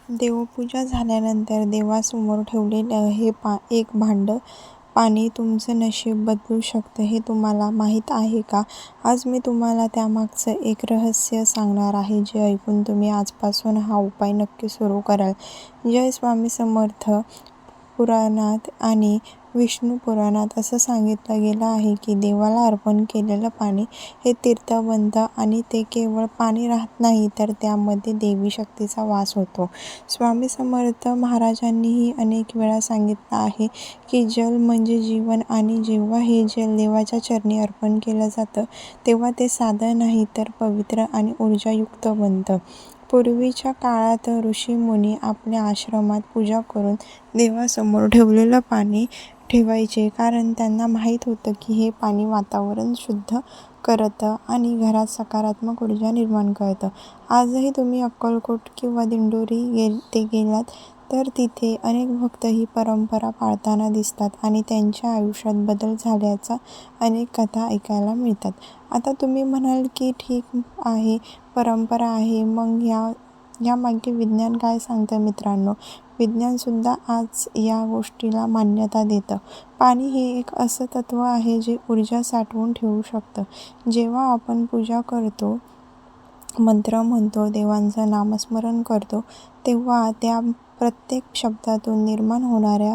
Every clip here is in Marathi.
देवपूजा झाल्यानंतर देवासमोर ठेवलेलं हे एक भांडं पाणी तुमचं नशीब बदलू शकतं हे तुम्हाला माहीत आहे का? आज मी तुम्हाला त्यामागचं एक रहस्य सांगणार आहे, जे ऐकून तुम्ही आजपासून हा उपाय नक्की सुरू कराल. जय स्वामी समर्थ. पुराणात आणि विष्णू पुराणात असं सांगितलं गेलं आहे की देवाला अर्पण केलेलं पाणी हे तीर्थ बनतं आणि ते केवळ पाणी राहत नाही, तर त्यामध्ये देवी शक्तीचा वास होतो. स्वामी समर्थ महाराजांनीही अनेक वेळा सांगितलं आहे की जल म्हणजे जीवन, आणि जेव्हा हे जल देवाच्या चरणी अर्पण केलं जातं तेव्हा ते साधं नाही, तर पवित्र आणि ऊर्जायुक्त बनतं. पूर्वीच्या काळात ऋषीमुनी आपल्या आश्रमात पूजा करून देवासमोर ठेवलेलं पाणी ठेवायचे, कारण त्यांना माहीत होतं की हे पाणी वातावरण शुद्ध करतं आणि घरात सकारात्मक ऊर्जा निर्माण करतं. आजही तुम्ही अक्कलकोट किंवा दिंडोरी येथे गेलात तर तिथे अनेक भक्त ही परंपरा पाळताना दिसतात आणि त्यांच्या आयुष्यात बदल झाल्याच्या अनेक कथा ऐकायला मिळतात. आता तुम्ही म्हणाल की ठीक आहे, परंपरा आहे, मग यामागे विज्ञान काय सांगतं? मित्रांनो, विज्ञानसुद्धा आज या गोष्टीला मान्यता देतं. पाणी हे एक असं तत्व आहे जे ऊर्जा साठवून ठेवू शकतं. जेव्हा आपण पूजा करतो, मंत्र म्हणतो, देवांचं नामस्मरण करतो, तेव्हा त्या प्रत्येक शब्दातून निर्माण होणाऱ्या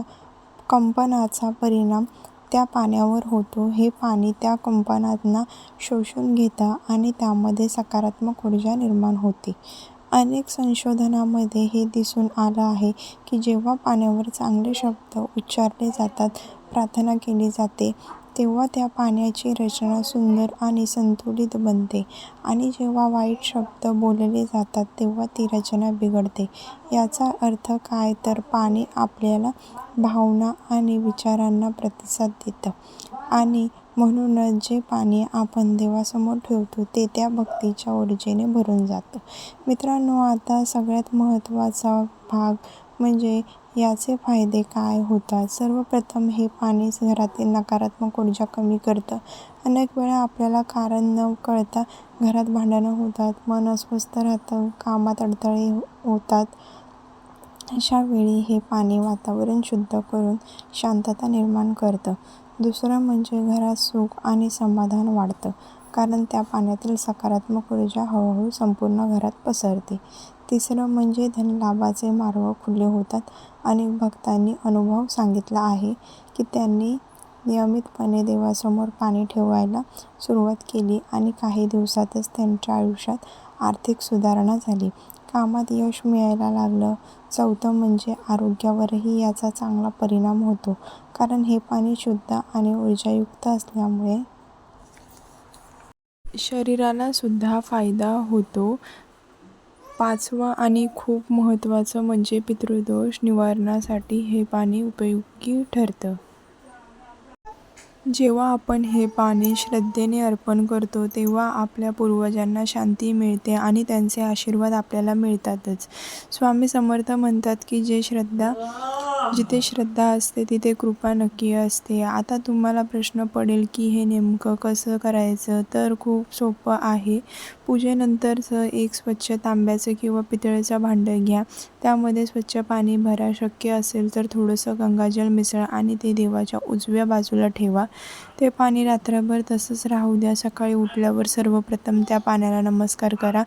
कंपनाचा परिणाम त्या पाण्यावर होतो. हे पाणी त्या कंपनांना शोषून घेतं आणि त्यामध्ये सकारात्मक ऊर्जा निर्माण होते. अनेक संशोधनामध्ये हे दिसून आलं आहे की जेव्हा पाण्यावर चांगले शब्द उच्चारले जातात, प्रार्थना केली जाते, तेव्हा त्या पाण्याची रचना सुंदर आणि संतुलित बनते, आणि जेव्हा वाईट शब्द बोलले जातात तेव्हा ती रचना बिघडते. याचा अर्थ काय? तर पाणी आपल्याला भावना आणि विचारांना प्रतिसाद देतं, आणि म्हणूनच जे पाणी आपण देवासमोर ठेवतो ते त्या भक्तीच्या ऊर्जेने भरून जातं. मित्रांनो, आता सगळ्यात महत्त्वाचा भाग म्हणजे याचे फायदे काय होतात. सर्वप्रथम, हे पाणी घरातील नकारात्मक ऊर्जा कमी करतं. अनेक वेळा आपल्याला कारण न कळता घरात भांडणं होतात, मन अस्वस्थ राहतं, कामात अडथळे होतात. अशा वेळी हे पाणी वातावरण शुद्ध करून शांतता निर्माण करतं. दुसरं म्हणजे घरात सुख आणि समाधान वाढतं, कारण त्या पाण्यातील सकारात्मक ऊर्जा हळूहळू संपूर्ण घरात पसरते. तिसरं म्हणजे धनलाभाचे मार्ग खुले होतात. अनेक भक्तांनी अनुभव सांगितला आहे की त्यांनी नियमितपणे देवासमोर पाणी ठेवायला सुरुवात केली आणि काही दिवसातच त्यांच्या आयुष्यात आर्थिक सुधारणा झाली, कामात यश मिळायला लागलं. चौथं म्हणजे आरोग्यावरही याचा चांगला परिणाम होतो, कारण हे पाणी शुद्ध आणि ऊर्जायुक्त असल्यामुळे शरीराला सुद्धा फायदा होतो. पाचवं आणि खूप महत्त्वाचं म्हणजे पितृदोष निवारणासाठी हे पाणी उपयोगी ठरतं. जेव्हा आपण हे पाणी श्रद्धेने अर्पण करतो तेव्हा आपल्या पूर्वजांना शांती मिळते आणि त्यांचे आशीर्वाद आपल्याला मिळतातच. स्वामी समर्थ म्हणतात की जिथे श्रद्धा असते तिथे कृपा नक्की असते. आता तुम्हाला प्रश्न पडेल की हे नेमकं कसं करायचं? तर खूप सोपं आहे. पूजेनंतरचं एक स्वच्छ तांब्याचं किंवा पितळेचं भांडं घ्या. त्यामध्ये स्वच्छ पाणी भरा. शक्य असेल तर थोडंसं गंगाजल मिसळा आणि ते देवाच्या उजव्या बाजूला ठेवा. ते पाणी रात्रभर तसंच राहू द्या. सकाळी उठल्यावर सर्वप्रथम त्या पाण्याला नमस्कार करा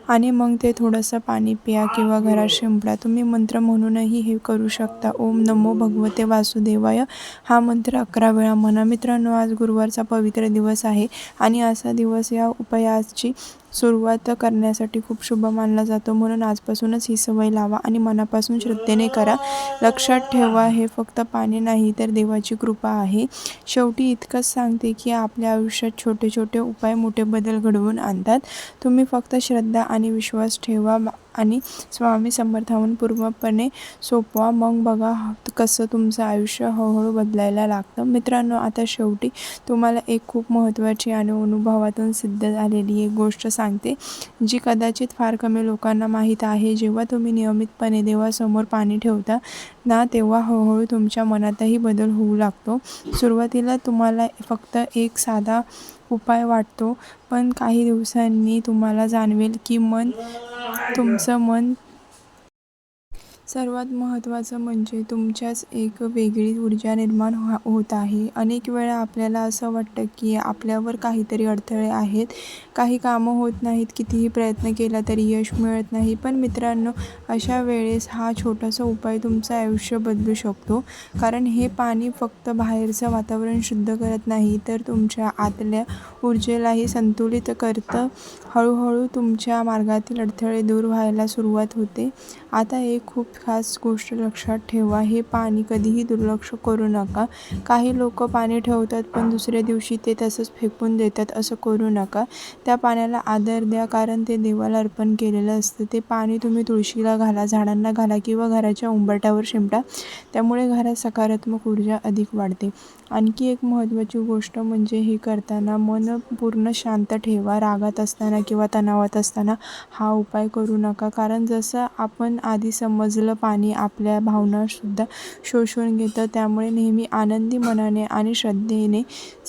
आणि मग ते थोडंसं पाणी प्या किंवा घरात शिंपडा. तुम्ही मंत्र म्हणूनही हे करू शकता. ओम नमो भगवते वासुदेवाय हा मंत्र 11 वेळा म्हणा. मित्रांनो, आज गुरुवारचा पवित्र दिवस आहे आणि असा दिवस या उपायाची सुरुवात करण्यासाठी खूप शुभ मानला जातो. म्हणून आजपासूनच ही सवय लावा आणि मनापासून श्रद्धेने करा. लक्षात ठेवा, हे फक्त पाणी नाही तर देवाची कृपा आहे. शेवटी इतकंच सांगते की आपल्या आयुष्यात छोटे छोटे उपाय मोठे बदल घडवून आणतात. तुम्ही फक्त श्रद्धा आणि विश्वास ठेवा आणि स्वामी समर्थांवर पूर्णपणे सोपवा. मग बघा कसं तुमचं आयुष्य हळूहळू बदलायला लागतं. मित्रांनो, आता शेवटी तुम्हाला एक खूप महत्त्वाची आणि अनुभवातून सिद्ध झालेली एक गोष्ट सांगते, जी कदाचित फार कमी लोकांना माहीत आहे. जेव्हा तुम्ही नियमितपणे देवासमोर पाणी ठेवता ना, तेव्हा हळूहळू तुमच्या मनातही बदल होऊ लागतो. सुरुवातीला तुम्हाला फक्त एक साधा उपाय वाटतो, पण काही दिवसांनी तुम्हाला जाणवेल की तुमचं मन सर्वात महत्त्वाचं म्हणजे तुमच्याच एक वेगळी ऊर्जा निर्माण होत आहे. अनेक वेळा आपल्याला असं वाटतं की आपल्यावर काहीतरी अडथळे आहेत, काही कामं होत नाहीत, कितीही प्रयत्न केला तरी यश मिळत नाही. पण मित्रांनो, अशा वेळेस हा छोटासा उपाय तुमचं आयुष्य बदलू शकतो. कारण हे पाणी फक्त बाहेरचं वातावरण शुद्ध करत नाही, तर तुमच्या आतल्या ऊर्जेलाही संतुलित करतं. हळूहळू तुमच्या मार्गातील अडथळे दूर व्हायला सुरुवात होते. आता एक खूप खास गोष्ट लक्षात ठेवा, हे पाणी कधीही दुर्लक्ष करू नका. काही लोक पाणी ठेवतात पण दुसऱ्या दिवशी ते तसंच फेकून देतात. असं करू नका. त्या पाण्याला आदर द्या, कारण ते देवाला अर्पण केलेलं असतं. ते पाणी तुम्ही तुळशीला घाला, झाडांना घाला किंवा घराच्या उंबरठ्यावर शिंपडा. त्यामुळे घरात सकारात्मक ऊर्जा अधिक वाढते. आणखी एक महत्त्वाची गोष्ट म्हणजे हे करताना मन पूर्ण शांत ठेवा. रागात असताना किंवा तणावात असताना हा उपाय करू नका, कारण जसं आपण आधी समजलं, पाणी आपल्या भावनासुद्धा शोषून घेतं. त्यामुळे नेहमी आनंदी मनाने आणि श्रद्धेने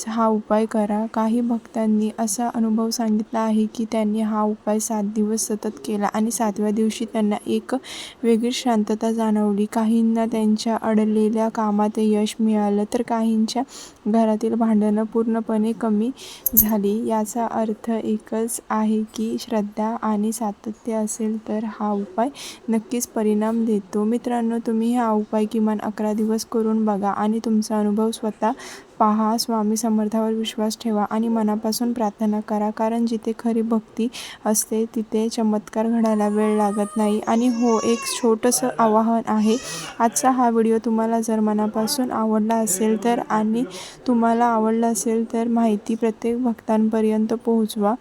हा उपाय करा. काही भक्तांनी असा अनुभव सांगितला आहे की त्यांनी हा उपाय 7 दिवस सतत केला आणि 7व्या दिवशी त्यांना एक वेगळी शांतता जाणवली. काहींना त्यांच्या अडलेल्या कामात यश मिळालं, तर काहींच्या घरातील भांडणं पूर्णपणे कमी झाली. याचा अर्थ एकच आहे की श्रद्धा आणि सातत्य असेल तर हा उपाय नक्कीच परिणाम देतो. मित्रांनो, तुम्ही हा उपाय किमान 11 दिवस करून बघा आणि तुमचा अनुभव स्वतः पहा. स्वामी समर्थावर विश्वास ठेवा आणि मनापासून प्रार्थना करा, कारण जिथे खरी भक्ती असते तिथे चमत्कार घडायला वेळ लागत नाही. आणि हो, एक छोटंसं आवाहन आहे. आजचा हा व्हिडिओ तुम्हाला जर मनापासून आवडला असेल तर आणि तुम्हाला आवडला असेल तर माहिती प्रत्येक भक्तांपर्यंत पोहोचवा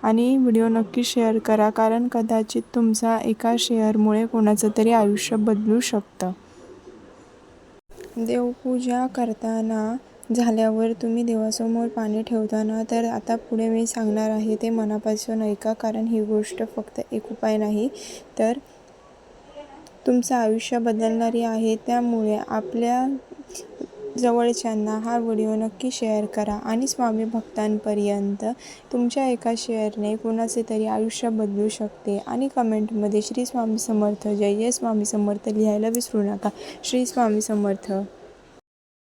आणि व्हिडिओ नक्की शेअर करा, कारण कदाचित तुमचा एका शेअरमुळे कोणाचं तरी आयुष्य बदलू शकतं. देवपूजा करताना झाल्यावर तुम्ही देवासमोर पाणी ठेवताना तर आता पुढे मी सांगणार आहे ते मनापासून ऐका, कारण ही गोष्ट फक्त एक उपाय नाही तर तुमचं आयुष्य बदलणारी आहे. त्यामुळे आपल्या जवळच्यांना हा व्हिडिओ नक्की शेअर करा आणि स्वामी भक्तांपर्यंत तुमच्या एका शेअरने कुणाचे तरी आयुष्य बदलू शकते. आणि कमेंटमध्ये श्री स्वामी समर्थ, जय जय स्वामी समर्थ लिहायला विसरू नका. श्री स्वामी समर्थ.